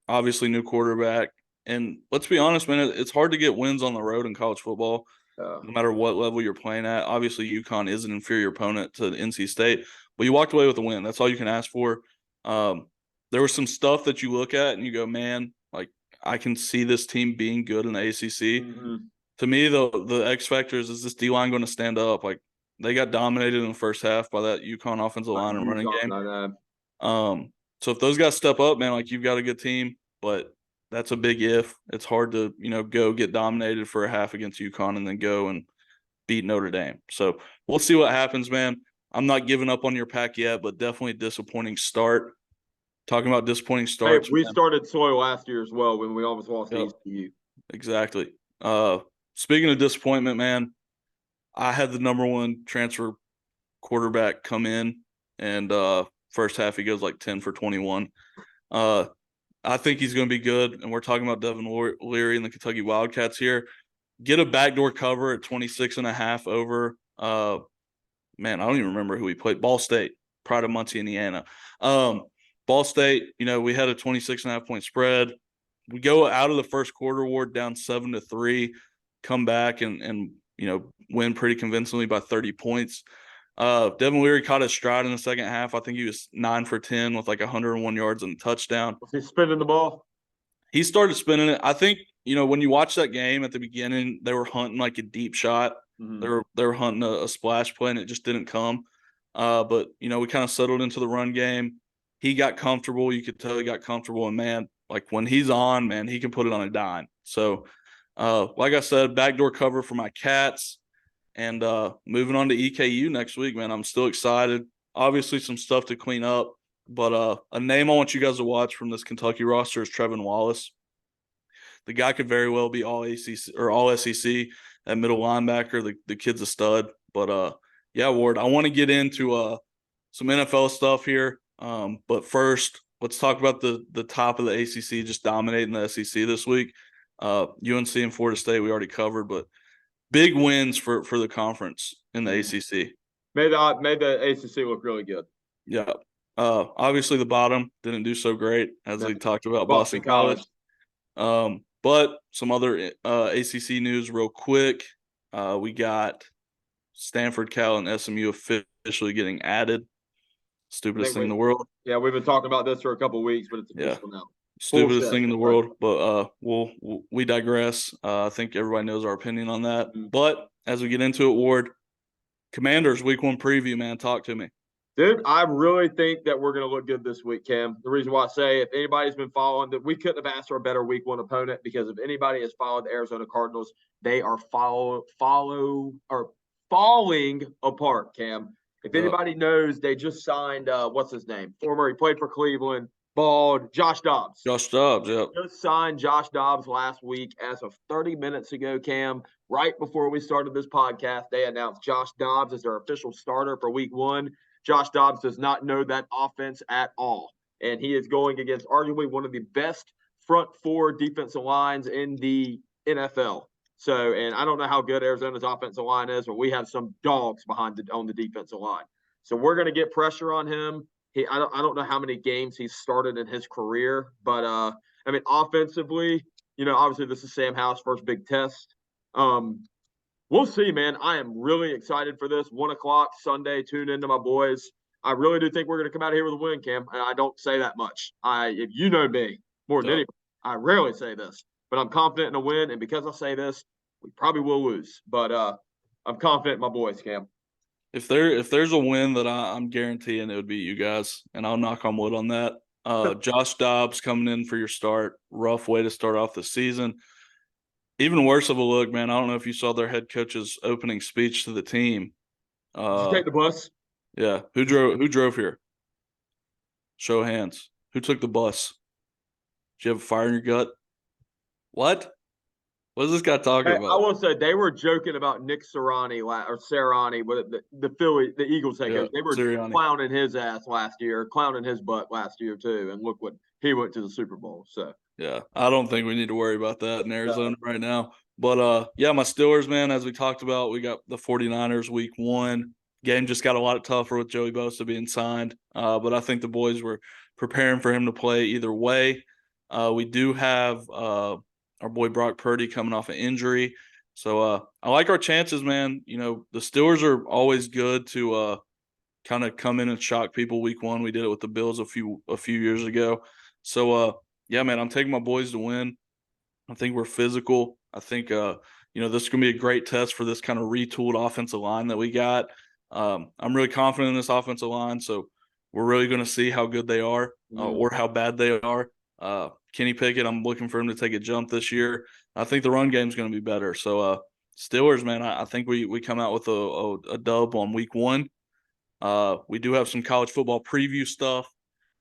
Obviously, new quarterback, and let's be honest, man, it's hard to get wins on the road in college football, no matter what level you're playing at. Obviously, UConn is an inferior opponent to NC State, but you walked away with a win. That's all you can ask for. There was some stuff that you look at and you go, man, like I can see this team being good in the ACC. Mm-hmm. To me, the X factors is this D line going to stand up? Like they got dominated in the first half by that UConn offensive line and running game. So if those guys step up, man, like you've got a good team, but that's a big if. It's hard to, go get dominated for a half against UConn and then go and beat Notre Dame. So we'll see what happens, man. I'm not giving up on your pack yet, but definitely a disappointing start. Talking about disappointing starts. Hey, we started slow last year as well when we almost lost to ECU. Exactly. Speaking of disappointment, man, I had the number 1 transfer quarterback come in, and first half he goes like 10 for 21. I think he's going to be good, and we're talking about Devin Leary and the Kentucky Wildcats here. Get a backdoor cover at 26.5 over. Man, I don't even remember who he played. Ball State, Pride of Muncie, Indiana. Ball State, we had a 26.5 point spread. We go out of the first quarter, Ward, down 7-3, come back and win pretty convincingly by 30 points. Devin Leary caught his stride in the second half. I think he was 9 for 10 with like 101 yards and a touchdown. Was he spinning the ball? He started spinning it. I think, when you watch that game at the beginning, they were hunting like a deep shot. Mm-hmm. They were hunting a splash play, and it just didn't come. But, we kind of settled into the run game. He got comfortable. You could tell he got comfortable. And, man, like when he's on, man, he can put it on a dime. So, like I said, backdoor cover for my Cats. And moving on to EKU next week, man, I'm still excited. Obviously, some stuff to clean up. But a name I want you guys to watch from this Kentucky roster is Trevin Wallace. The guy could very well be all ACC or all SEC at middle linebacker. The kid's a stud. But, yeah, Ward, I want to get into some NFL stuff here. But first, let's talk about the top of the ACC just dominating the SEC this week. UNC and Florida State we already covered, but big wins for the conference in the ACC. Made the ACC look really good. Yeah. Obviously the bottom didn't do so great, as we talked about Boston College. But some other ACC news real quick. We got Stanford, Cal, and SMU officially getting added. Stupidest thing in the world. Yeah, we've been talking about this for a couple of weeks, but it's official now. Stupidest thing in the world, but we digress. I think everybody knows our opinion on that. Mm-hmm. But as we get into it, Ward, Commanders week 1 preview, man, talk to me. Dude, I really think that we're going to look good this week, Cam. The reason why I say if anybody's been following that, we couldn't have asked for a better week 1 opponent, because if anybody has followed the Arizona Cardinals, they are falling apart, Cam. If anybody knows, they just signed what's his name? He played for Cleveland. Bald, Josh Dobbs. Josh Dobbs, yeah. Just signed Josh Dobbs last week as of 30 minutes ago, Cam. Right before we started this podcast, they announced Josh Dobbs as their official starter for week 1. Josh Dobbs does not know that offense at all. And he is going against arguably one of the best front 4 defensive lines in the NFL. So, and I don't know how good Arizona's offensive line is, but we have some dogs on the defensive line. So we're going to get pressure on him. I don't know how many games he's started in his career, but offensively, obviously this is Sam Howell's first big test. We'll see, man. I am really excited for this. 1:00 Sunday. Tune into my boys. I really do think we're going to come out of here with a win, Cam. And I don't say that much. If you know me more than anybody, I rarely say this, but I'm confident in a win. And because I say this, we probably will lose, but I'm confident in my boys, Cam. If there's a win that I'm guaranteeing, it would be you guys, and I'll knock on wood on that. Josh Dobbs coming in for your start. Rough way to start off the season. Even worse of a look, man. I don't know if you saw their head coach's opening speech to the team. Did you take the bus? Yeah. Who drove here? Show of hands. Who took the bus? Do you have a fire in your gut? What? What is this guy talking I about? will say they were joking about Nick Sirianni or Sirianni, the Eagles head Yeah, coach. They were Sirianni. clowning his ass last year, clowning his butt last year too. And look what he went to the Super Bowl. So Yeah, I don't think we need to worry about that in Arizona right now. But yeah, my Steelers, man, as we talked about, we got the 49ers week 1. Game just got a lot tougher with Joey Bosa being signed. But I think the boys were preparing for him to play either way. We do have our boy Brock Purdy coming off an injury. So I like our chances, man. You know, the Steelers are always good to kind of come in and shock people week 1. We did it with the Bills a few years ago. So yeah, man, I'm taking my boys to win. I think we're physical. I think this is gonna be a great test for this kind of retooled offensive line that we got. I'm really confident in this offensive line, so we're really gonna see how good they are or how bad they are. Kenny Pickett, I'm looking for him to take a jump this year. I think the run game's gonna be better. So Steelers, man, I think we come out with a dub on week 1. We do have some college football preview stuff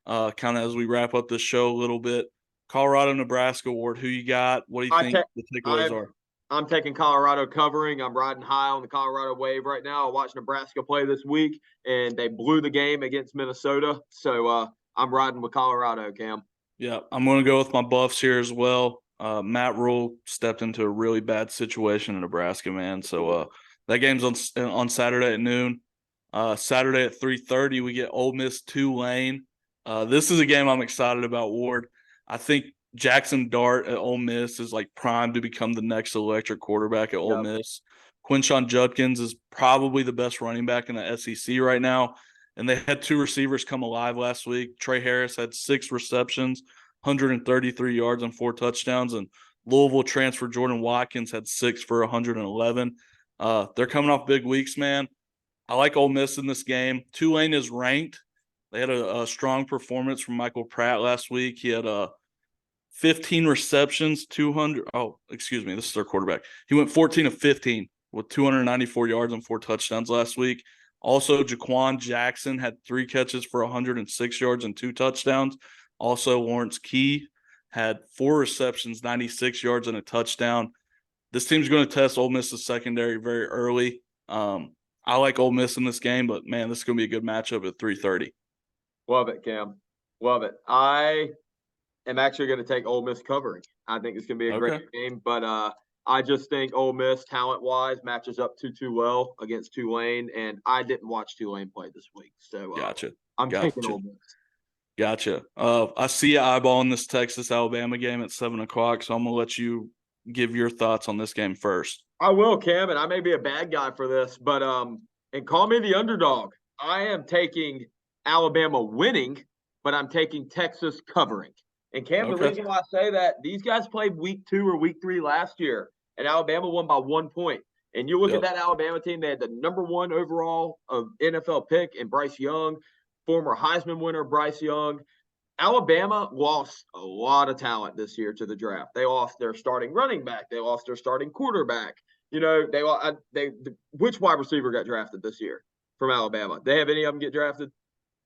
kind of as we wrap up this show a little bit. Colorado, Nebraska, Ward, who you got? What do you think the takeaways are? I'm taking Colorado covering. I'm riding high on the Colorado wave right now. I watched Nebraska play this week, and they blew the game against Minnesota. So I'm riding with Colorado, Cam. Yeah, I'm going to go with my Buffs here as well. Matt Rule stepped into a really bad situation in Nebraska, man. So that game's on Saturday at noon. Saturday at 3:30, we get Ole Miss Tulane. This is a game I'm excited about, Ward. I think Jackson Dart at Ole Miss is like primed to become the next electric quarterback at Ole Miss. Quinshon Judkins is probably the best running back in the SEC right now. And they had 2 receivers come alive last week. Trey Harris had 6 receptions, 133 yards and 4 touchdowns. And Louisville transfer Jordan Watkins had 6 for 111. They're coming off big weeks, man. I like Ole Miss in this game. Tulane is ranked. They had a strong performance from Michael Pratt last week. He had 15 receptions, 200. Oh, excuse me. This is their quarterback. He went 14 of 15 with 294 yards and 4 touchdowns last week. Also, Jaquan Jackson had 3 catches for 106 yards and 2 touchdowns. Also, Lawrence Key had 4 receptions, 96 yards and a touchdown. This team's going to test Ole Miss's secondary very early. I like Ole Miss in this game, but man, this is going to be a good matchup at 3:30. Love it, Cam. Love it. I am actually going to take Ole Miss covering. I think it's going to be a great game, but I just think Ole Miss, talent-wise, matches up too well against Tulane, and I didn't watch Tulane play this week, so Gotcha. I'm taking Ole Miss. Gotcha. I see you eyeballing this Texas-Alabama game at 7 o'clock, so I'm going to let you give your thoughts on this game first. I will, Cam, and I may be a bad guy for this, but and call me the underdog. I am taking Alabama winning, but I'm taking Texas covering. And Cam, the reason why I say that, these guys played week 2 or week 3 last year, and Alabama won by 1 point. And you look at that Alabama team, they had the number 1 overall of NFL pick in Bryce Young, former Heisman winner Bryce Young. Alabama lost a lot of talent this year to the draft. They lost their starting running back. They lost their starting quarterback. You know, which wide receiver got drafted this year from Alabama? They have any of them get drafted?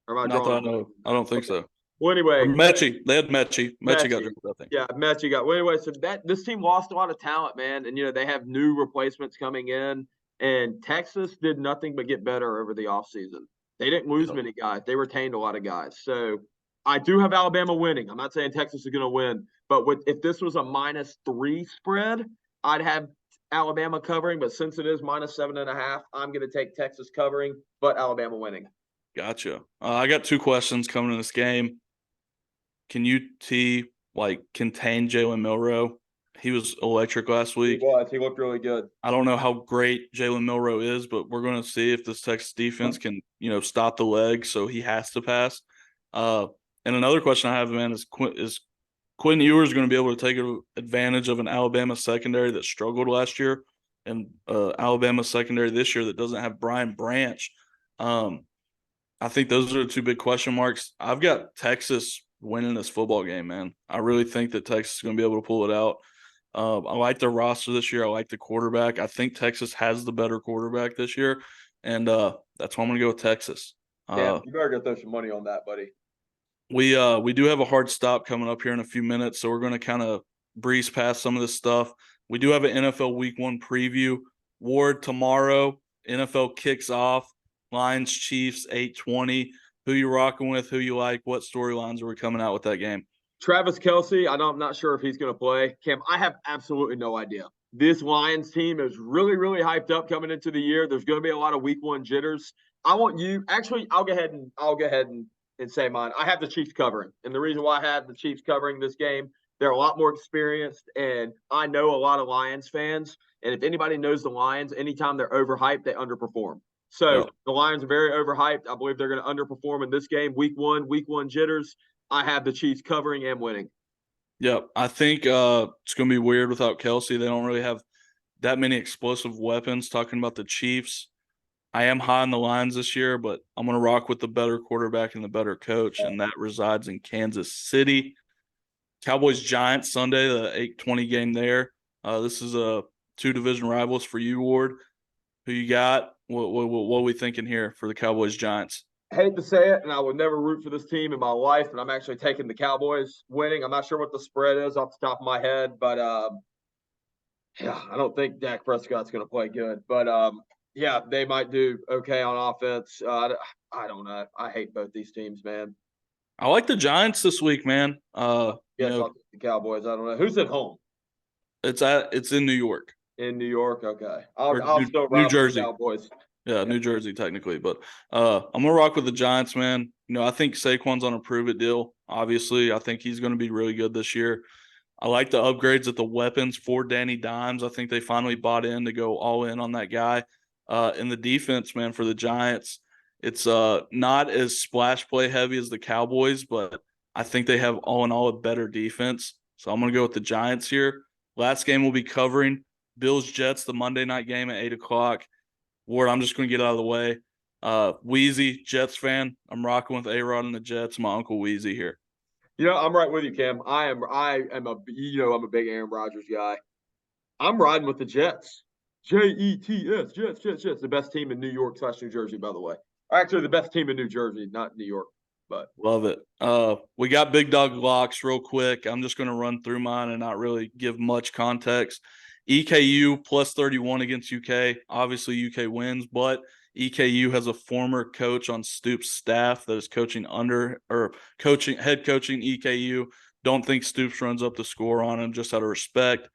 Or am I Not that I know. I don't think so. Well, anyway, Mechie. They had Mechie. Mechie got drafted, I think. Yeah, Mechie got. Well, anyway, so this team lost a lot of talent, man, and they have new replacements coming in. And Texas did nothing but get better over the offseason. They didn't lose many guys. They retained a lot of guys. So I do have Alabama winning. I'm not saying Texas is going to win, but if this was a -3 spread, I'd have Alabama covering. But since it is -7.5, I'm going to take Texas covering, but Alabama winning. Gotcha. I got 2 questions coming in this game. Can UT contain Jalen Milroe? He was electric last week. He was. He looked really good. I don't know how great Jalen Milroe is, but we're going to see if this Texas defense can, stop the leg. So he has to pass. And another question I have, man, is Quinn Ewers going to be able to take advantage of an Alabama secondary that struggled last year, and Alabama secondary this year that doesn't have Brian Branch? I think those are the 2 big question marks. I've got Texas winning this football game, man. I really think that Texas is going to be able to pull it out. I like their roster this year. I like the quarterback. I think Texas has the better quarterback this year, and that's why I'm going to go with Texas. Yeah, you better go throw some money on that, buddy. We do have a hard stop coming up here in a few minutes, so we're going to kind of breeze past some of this stuff. We do have an NFL Week 1 preview. Ward, tomorrow, NFL kicks off. Lions, Chiefs, 8:20. Who you rocking with? Who you like? What storylines are we coming out with that game? Travis Kelce, I'm not sure if he's going to play. Cam, I have absolutely no idea. This Lions team is really, really hyped up coming into the year. There's going to be a lot of Week 1 jitters. I want you. Actually, I'll go ahead and say mine. I have the Chiefs covering, and the reason why I have the Chiefs covering this game, they're a lot more experienced, and I know a lot of Lions fans. And if anybody knows the Lions, anytime they're overhyped, they underperform. So the Lions are very overhyped. I believe they're going to underperform in this game. Week 1 jitters. I have the Chiefs covering and winning. Yep. I think it's going to be weird without Kelce. They don't really have that many explosive weapons. Talking about the Chiefs, I am high on the Lions this year, but I'm going to rock with the better quarterback and the better coach, and that resides in Kansas City. Cowboys-Giants Sunday, the 8:20 game there. This is a two division rivals for you, Ward. Who you got? What are we thinking here for the Cowboys-Giants? Hate to say it, and I would never root for this team in my life, but I'm actually taking the Cowboys winning. I'm not sure what the spread is off the top of my head, but yeah, I don't think Dak Prescott's going to play good. But yeah, they might do okay on offense. I don't know. I hate both these teams, man. I like the Giants this week, man. Yes, I'll take the Cowboys. I don't know who's at home. It's in New York. In New York, okay. I'll still New ride Jersey. with the Cowboys. Yeah, New Jersey technically, but I'm gonna rock with the Giants, man. I think Saquon's on a prove-it deal. Obviously, I think he's going to be really good this year. I like the upgrades at the weapons for Danny Dimes. I think they finally bought in to go all in on that guy. In the defense, man, for the Giants, it's not as splash play heavy as the Cowboys, but I think they have all in all a better defense. So I'm gonna go with the Giants here. Last game we'll be covering Bills-Jets, the Monday night game at 8:00. Ward, I'm just going to get out of the way. Wheezy, Jets fan. I'm rocking with A-Rod and the Jets. My Uncle Wheezy here. I'm right with you, Cam. I'm a big Aaron Rodgers guy. I'm riding with the Jets. Jets, Jets. The best team in New York/New Jersey, by the way. Actually, the best team in New Jersey, not New York. But love it. We got big dog locks real quick. I'm just going to run through mine and not really give much context. EKU plus 31 against UK. Obviously, UK wins, but EKU has a former coach on Stoops' staff that is head coaching EKU. Don't think Stoops runs up the score on him, just out of respect.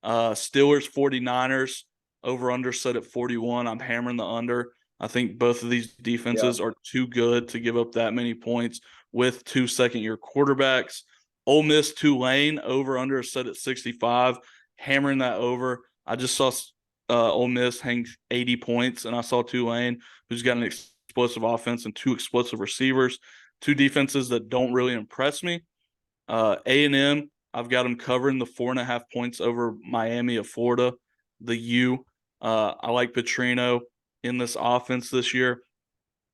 Steelers 49ers over under set at 41. I'm hammering the under. I think both of these defenses are too good to give up that many points with 2 second-year quarterbacks. Ole Miss Tulane over under set at 65. Hammering that over. I just saw Ole Miss hang 80 points, and I saw Tulane, who's got an explosive offense and 2 explosive receivers, 2 defenses that don't really impress me. A&M, I've got them covering the 4.5 points over Miami of Florida. The U, I like Petrino in this offense this year.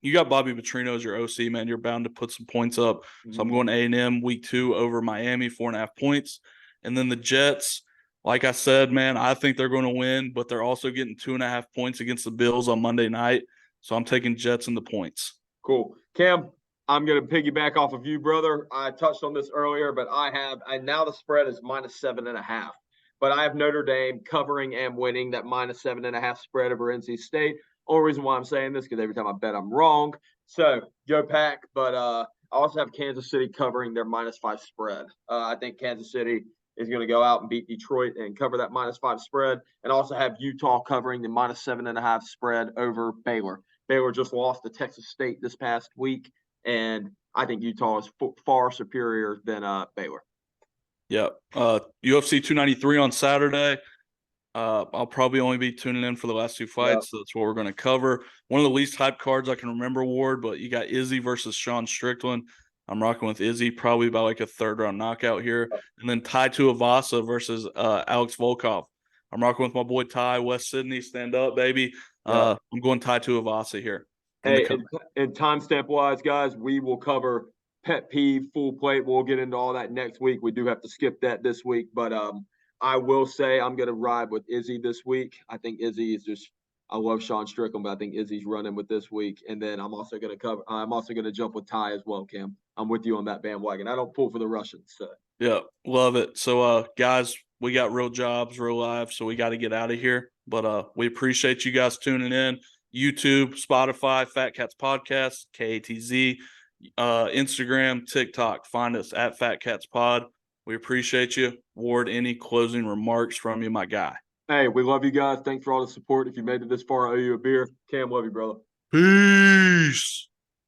You got Bobby Petrino as your OC, man. You're bound to put some points up. Mm-hmm. So I'm going A&M week 2 over Miami, 4.5 points. And then the Jets, like I said, man, I think they're going to win, but they're also getting 2.5 points against the Bills on Monday night. So I'm taking Jets in the points. Cool. Cam, I'm going to piggyback off of you, brother. I touched on this earlier, but now the spread is -7.5. But I have Notre Dame covering and winning that -7.5 spread over NC State. Only reason why I'm saying this, because every time I bet I'm wrong. So go Pack. But I also have Kansas City covering their -5 spread. I think Kansas City is going to go out and beat Detroit and cover that -5 spread, and also have Utah covering the -7.5 spread over Baylor. Baylor just lost to Texas State this past week, and I think Utah is far superior than Baylor. Yeah. UFC 293 on Saturday. I'll probably only be tuning in for the last 2 fights. So that's what we're going to cover. One of the least hyped cards I can remember, Ward, but you got Izzy versus Sean Strickland. I'm rocking with Izzy, probably by like a 3rd-round knockout here. And then Tai Tuivasa versus Alex Volkov. I'm rocking with my boy Ty, West Sydney. Stand up, baby. I'm going Tai Tuivasa here. Hey, and timestamp-wise, guys, we will cover pet peeve, full plate. We'll get into all that next week. We do have to skip that this week. But I will say I'm going to ride with Izzy this week. I think Izzy is just – I love Sean Strickland, but I think Izzy's running with this week. And then I'm also going to jump with Ty as well, Cam. I'm with you on that bandwagon. I don't pull for the Russians. So. Yeah, love it. So, guys, we got real jobs, real lives, so we got to get out of here. But we appreciate you guys tuning in. YouTube, Spotify, Fat Katz Podcast, KATZ, Instagram, TikTok. Find us at Fat Katz Pod. We appreciate you. Ward, any closing remarks from you, my guy? Hey, we love you guys. Thanks for all the support. If you made it this far, I owe you a beer. Cam, love you, brother. Peace.